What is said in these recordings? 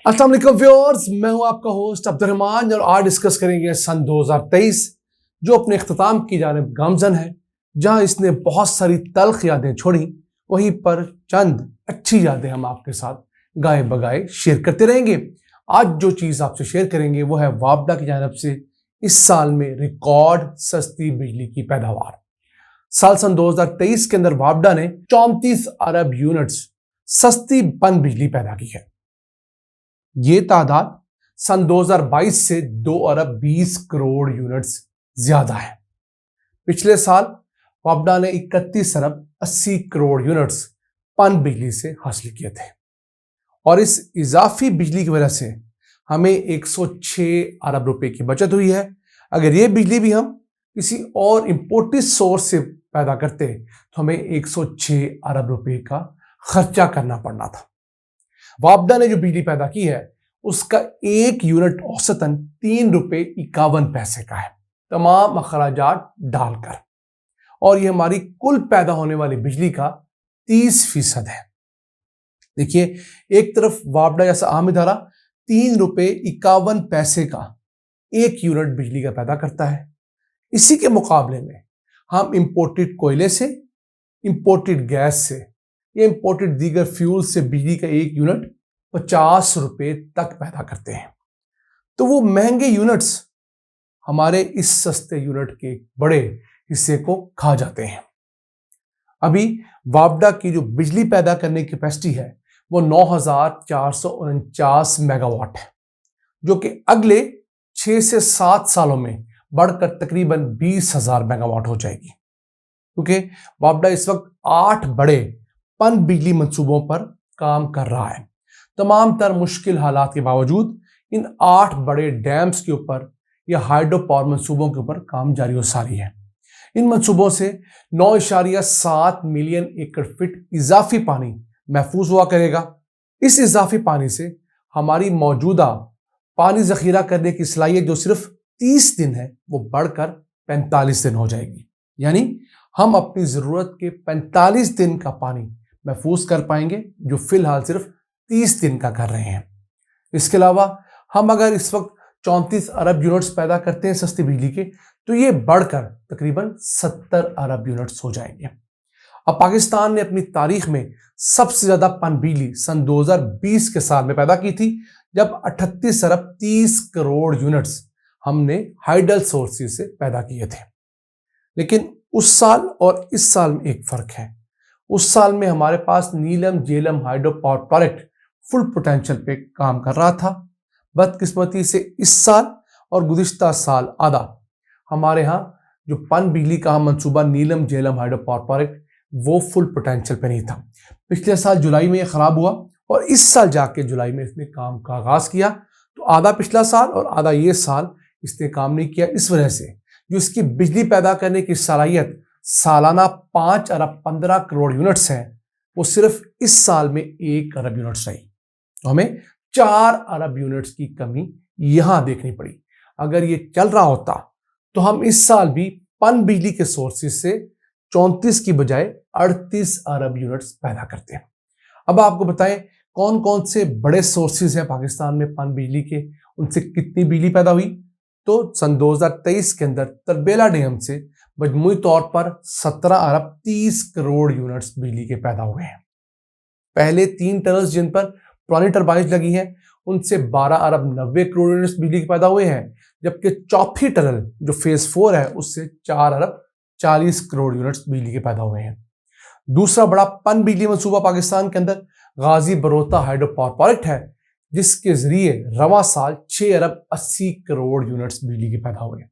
अस्सलाम वालेकुम व्यूअर्स, मैं हूं आपका होस्ट अब्दुर्रहमान और आज डिस्कस करेंगे सन 2023 जो अपने इख्तिताम की जानिब गामजन है। जहां इसने बहुत सारी तल्ख यादें छोड़ी, वहीं पर चंद अच्छी यादें हम आपके साथ गाए बगाए शेयर करते रहेंगे। आज जो चीज़ आपसे शेयर करेंगे वो है वापडा की जानिब से इस साल में रिकॉर्ड सस्ती बिजली की पैदावार। साल सन 2023 के अंदर वापडा ने 34 अरब यूनिट्स सस्ती पन बिजली पैदा की है। ये तादाद सन 2022 से 2 अरब 20 करोड़ यूनिट्स ज्यादा है। पिछले साल वापडा ने 31 अरब 80 करोड़ यूनिट्स पन बिजली से हासिल किए थे और इस इजाफी बिजली की वजह से हमें 106 अरब रुपए की बचत हुई है। अगर ये बिजली भी हम किसी और इंपोर्टेड सोर्स से पैदा करते तो हमें 106 अरब रुपए का खर्चा करना पड़ना था। वापडा ने जो बिजली पैदा की है उसका एक यूनिट औसतन 3 रुपए 51 पैसे का है, तमाम अखराजात डालकर, और ये हमारी कुल पैदा होने वाली बिजली का 30% है। देखिए, एक तरफ वापडा जैसा अहम इदारा 3 रुपए 51 पैसे का एक यूनिट बिजली का पैदा करता है। इसी के मुकाबले में हम इंपोर्टेड कोयले से, इंपोर्टेड गैस से या इंपोर्टेड दीगर फ्यूल से बिजली का एक यूनिट 50 रुपए तक पैदा करते हैं। तो वो महंगे यूनिट्स हमारे इस सस्ते यूनिट के बड़े हिस्से को खा जाते हैं। अभी वापडा की जो बिजली पैदा करने की कैपेसिटी है वो 9449 मेगावाट है, जो कि अगले 6 से 7 सालों में बढ़कर तकरीबन 20,000 मेगावाट हो जाएगी, क्योंकि वापडा इस वक्त 8 बड़े पन बिजली मंसूबों पर काम कर रहा है। तमाम तर मुश्किल हालात के बावजूद इन 8 बड़े डैम्स के ऊपर या हाइड्रो पावर मंसूबों के ऊपर काम जारी और सारी है। इन मंसूबों से 9.7 मिलियन एकड़ फीट इजाफी पानी महफूज हुआ करेगा। इस इजाफी पानी से हमारी मौजूदा पानी जखीरा करने की सलाहियत जो सिर्फ 30 दिन है वो बढ़कर 45 दिन हो जाएगी। यानी हम अपनी जरूरत के 45 दिन का पानी महफूज कर पाएंगे, जो फिलहाल सिर्फ 30 दिन का कर रहे हैं। इसके अलावा हम अगर इस वक्त 34 अरब यूनिट्स पैदा करते हैं सस्ती बिजली के, तो ये बढ़कर तकरीबन 70 अरब यूनिट्स हो जाएंगे। अब पाकिस्तान ने अपनी तारीख में सबसे ज्यादा पन बिजली सन 2020 के साल में पैदा की थी, जब 38 अरब 30 करोड़ यूनिट्स हमने हाइडल सोर्सेज से पैदा किए थे। लेकिन उस साल और इस साल में एक फर्क है। उस साल में हमारे पास Neelam Jhelum hydro power project full potential पे काम कर रहा था। बदकिस्मती से इस साल और गुज़िश्ता साल आधा हमारे यहाँ जो पन बिजली का मंसूबा नीलम झेलम हाइड्रो पावर प्रोजेक्ट वो फुल पोटेंशियल पे नहीं था। पिछले साल जुलाई में ये खराब हुआ और इस साल जाके जुलाई में इसने काम का आगाज किया। तो आधा पिछला साल और आधा ये साल इसने काम नहीं किया। इस वजह से जो इसकी बिजली पैदा करने की सलाहियत सालाना 5 अरब 15 करोड़ यूनिट्स है, वो सिर्फ इस साल में 1 अरब यूनिट्स रही। तो हमें 4 अरब यूनिट्स की कमी यहां देखनी पड़ी। अगर ये चल रहा होता तो हम इस साल भी पन बिजली के सोर्सेज से 34 की बजाय 38 अरब यूनिट्स पैदा करते हैं। अब आपको बताएं कौन कौन से बड़े सोर्सेज हैं पाकिस्तान में पन बिजली के, उनसे कितनी बिजली पैदा हुई। तो सन 2023 के अंदर तरबेला डैम से मजमूई तौर पर 17 अरब 30 करोड़ यूनिट्स बिजली के पैदा हुए हैं। पहले 3 टनल्स जिन पर पुरानी टरबाइन लगी हैं उनसे 12 अरब 90 करोड़ यूनिट्स बिजली के पैदा हुए हैं, जबकि चौथी टनल जो फेज 4 है उससे 4 अरब 40 करोड़ यूनिट्स बिजली के पैदा हुए हैं। दूसरा बड़ा पन बिजली मंसूबा पाकिस्तान के अंदर गाजी बरोता हाइड्रो पावर प्रोजेक्ट है, जिसके जरिए रवां साल 6 अरब 80 करोड़ यूनिट्स बिजली के पैदा हुए।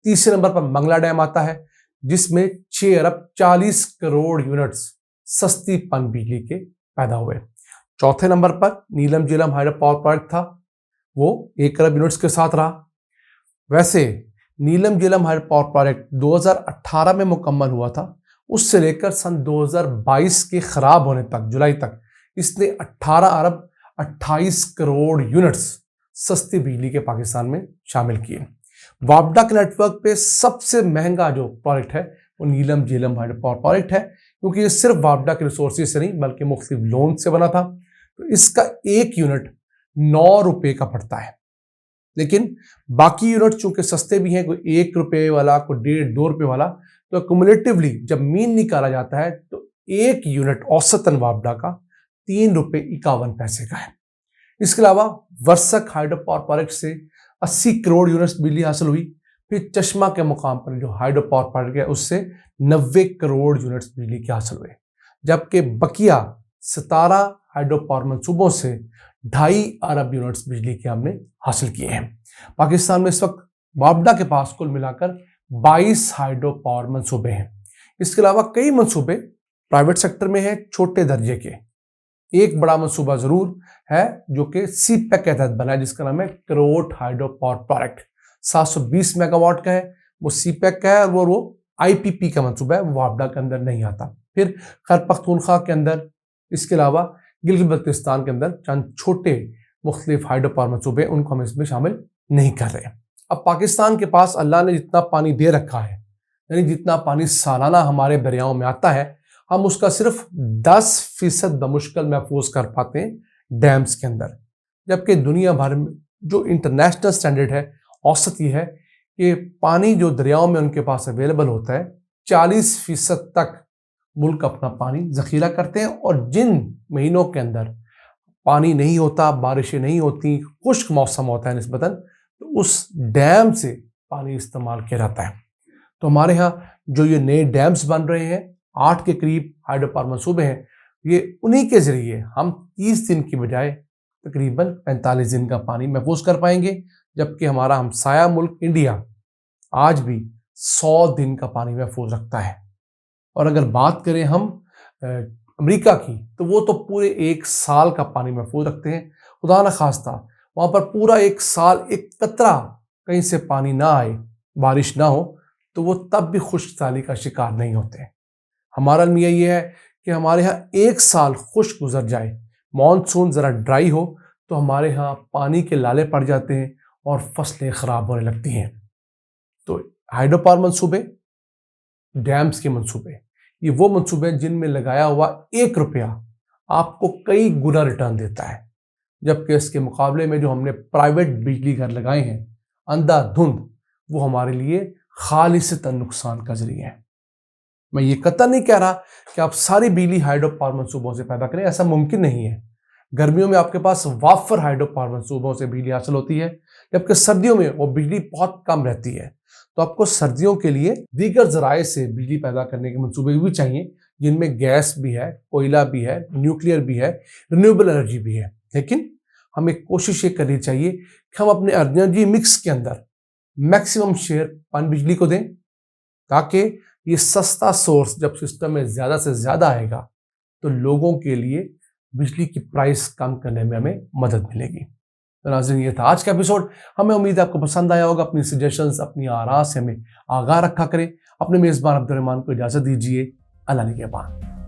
तीसरे नंबर पर मंगला डैम आता है, जिसमें 6 अरब 40 करोड़ यूनिट्स सस्ती पन बिजली के पैदा हुए। चौथे नंबर पर नीलम झेलम हाइड्रो पावर प्रोजेक्ट था, वो 1 अरब यूनिट्स के साथ रहा। वैसे नीलम झेलम हाइड्रो पावर प्रोजेक्ट 2018 में मुकम्मल हुआ था। उससे लेकर सन 2022 के खराब होने तक, जुलाई तक, इसने 18 अरब 28 करोड़ यूनिट्स सस्ती बिजली के पाकिस्तान में शामिल किए। वापडा के नेटवर्क पे सबसे महंगा जो प्रोजेक्ट है वो नीलम झेलम हाइड्रो पावर प्रोजेक्ट है, क्योंकि ये सिर्फ वापडा के रिसोर्सेज से नहीं बल्कि मुख्तलिफ लोन से बना था। तो इसका एक यूनिट ₹9 का पड़ता है। लेकिन बाकी यूनिट चूंकि सस्ते भी हैं, कोई ₹1 वाला, कोई ₹1.5-2 वाला, तो क्युमुलेटिवली जब मीन निकाला जाता है तो एक यूनिट औसतन वापडा का ₹3.51 का है। इसके अलावा वर्षक हाइड्रो पावर प्रोजेक्ट से 80 करोड़ यूनिट्स बिजली हासिल हुई। फिर चश्मा के मुकाम पर जो हाइड्रो पावर प्रोजेक्ट है उससे 90 करोड़ यूनिट्स बिजली के हासिल हुए, जबकि बकिया 17 हाइड्रो पावर मंसूबों से 2.5 अरब यूनिट्स बिजली के हमने हासिल किए हैं। पाकिस्तान में इस वक्त वापडा के पास कुल मिलाकर 22 हाइड्रो पावर मंसूबे हैं। इसके अलावा कई मंसूबे प्राइवेट सेक्टर में हैं, छोटे दर्जे के। एक बड़ा मंसूबा जरूर है जो कि सीपैक के तहत बना है, जिसका नाम है करोट हाइड्रो पावर प्रोजेक्ट। 720 मेगावाट का है, वो सीपैक का है, और वो आईपीपी का मंसूबा है, वो वापडा के अंदर नहीं आता। फिर खैबर पख्तूनख्वा के अंदर, इसके अलावा गिलगित बल्तिस्तान के अंदर चंद छोटे मुख्तलिफ हाइड्रो पावर मंसूबे, उनको हम इसमें शामिल नहीं कर रहे। अब पाकिस्तान के पास अल्लाह ने जितना पानी दे रखा है, यानी जितना पानी सालाना हमारे दरियाओं में आता है, हम उसका सिर्फ 10% बमुश्किल महफूज कर पाते हैं डैम्स के अंदर। जबकि दुनिया भर में जो इंटरनेशनल स्टैंडर्ड है, औसत ये है कि पानी जो दरियाओं में उनके पास अवेलेबल होता है, 40% तक मुल्क अपना पानी जखीरा करते हैं। और जिन महीनों के अंदर पानी नहीं होता, बारिशें नहीं होती, खुश्क मौसम होता है निस्बतन, तो उस डैम से पानी इस्तेमाल किया जाता है। तो हमारे यहाँ जो ये नए डैम्स बन रहे हैं, 8 के करीब हाइड्रो पावर मंसूबे हैं, ये उन्हीं के जरिए हम 30 दिन की बजाय तकरीबन 45 दिन का पानी महफूज कर पाएंगे। जबकि हमारा हमसाया मुल्क इंडिया आज भी 100 दिन का पानी महफूज रखता है। और अगर बात करें हम अमेरिका की, तो वो तो पूरे 1 साल का पानी महफूज रखते हैं। खुदा न खास्ता वहाँ पर पूरा 1 साल एक कतरा कहीं से पानी ना आए, बारिश ना हो, तो वो तब भी खुश्क साली का शिकार नहीं होते। हमारा अलमिया ये है कि हमारे यहाँ 1 साल खुश्क गुजर जाए, मानसून ज़रा ड्राई हो, तो हमारे यहाँ पानी के लाले पड़ जाते हैं और फसलें ख़राब होने लगती हैं। तो हाइड्रो पावर मंसूबे, डैम्स के मंसूबे, ये वो मंसूबे जिनमें लगाया हुआ ₹1 आपको कई गुना रिटर्न देता है। जबकि इसके मुकाबले में जो हमने प्राइवेट बिजली घर लगाए हैं अंधाधुंध, वो हमारे लिए खालिसतन नुकसान का जरिया है। मैं ये कतई नहीं कह रहा कि आप सारी बिजली हाइड्रो पावर मंसूबों से पैदा करें, ऐसा मुमकिन नहीं है। गर्मियों में आपके पास वाफर हाइड्रो पावर मंसूबों से बिजली हासिल होती है, जबकि सर्दियों में वो बिजली बहुत कम रहती है। तो आपको सर्दियों के लिए दीगर जराए से बिजली पैदा करने के मंसूबे भी चाहिए, जिनमें गैस भी है, कोयला भी है, न्यूक्लियर भी है, रिन्यूएबल एनर्जी भी है। लेकिन हमें कोशिश ये करनी चाहिए कि हम अपने एनर्जी मिक्स के अंदर मैक्सिमम शेयर पनबिजली को दें, ताकि ये सस्ता सोर्स जब सिस्टम में ज़्यादा से ज़्यादा आएगा तो लोगों के लिए बिजली की प्राइस कम करने में हमें मदद मिलेगी। तो नाज़रीन, ये था आज का एपिसोड। हमें उम्मीद है आपको पसंद आया होगा। अपनी सजेशंस, अपनी आरा से हमें आगाह रखा करें। अपने मेज़बान अब्दुर्रहमान को इजाज़त दीजिए। अल्लाह निगहबान।